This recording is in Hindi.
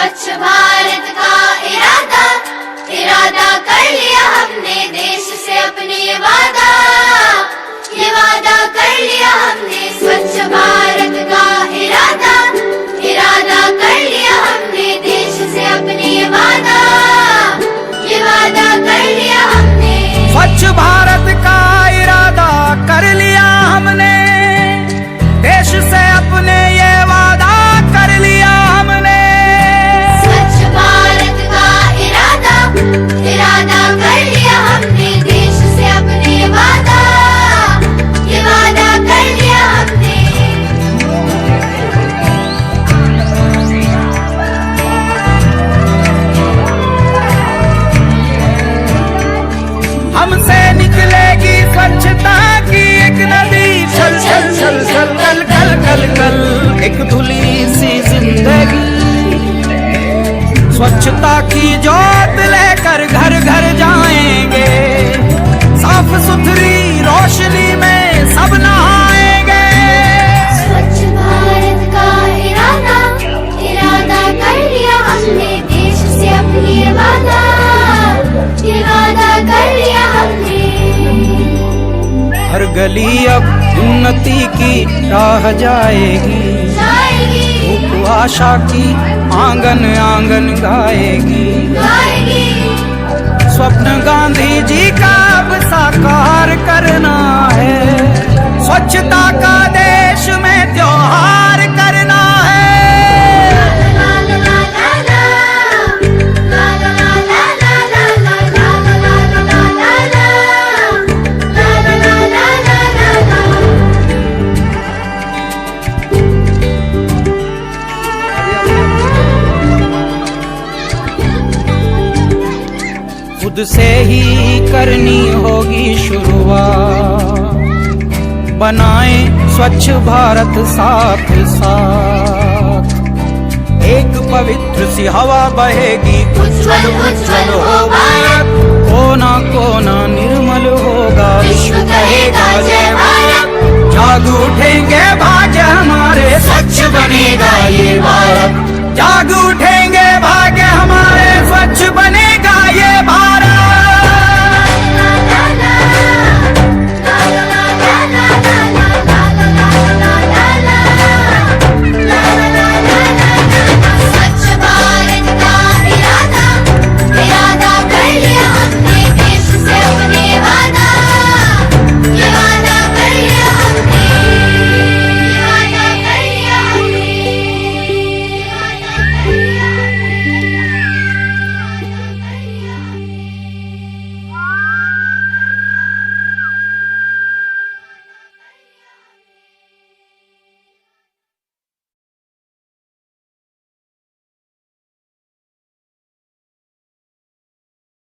स्वच्छ भारत का इरादा इरादा कर लिया हमने, देश से अपने ये वादा कर लिया हमने। स्वच्छ भारत का इरादा इरादा कर लिया हमने, देश से अपने ये वादा कर लिया हमने। स्वच्छ भारत का इरादा कर लिया हमने, देश से अपने ये वादा कर लिया हमने। स्वच्छ भारत का इरादा इरादा कर लिया हमने, देश से अपने ये वादा कर लिया हमने। हमसे निकलेगी स्वच्छता की एक नदी, चल चल चल चल कल कल कल कल एक धुली सी जिंदगी। स्वच्छता की जोत लेकर घर घर जाएंगे, साफ सुथरी रोशनी में सब नहाएंगे। स्वच्छ भारत का इरादा इरादा कर लिया हमने, देश से अपनी ये वादा कर लिया हमने। हर गली अब उन्नति की राह जाएगी, धूप आशा की आंगन आंगन गाएगी। स्वप्न गांधी जी का अब साकार करना है, स्वच्छता का देश में त्योहार करना है। खुद से ही करनी होगी शुरुआत, बनाएं स्वच्छ भारत साथ साथ। एक पवित्र सी हवा बहेगी, उज्जवल उज्जवल हो भारत, कोना कोना निर्मल होगा, विश्व कहेगा जय।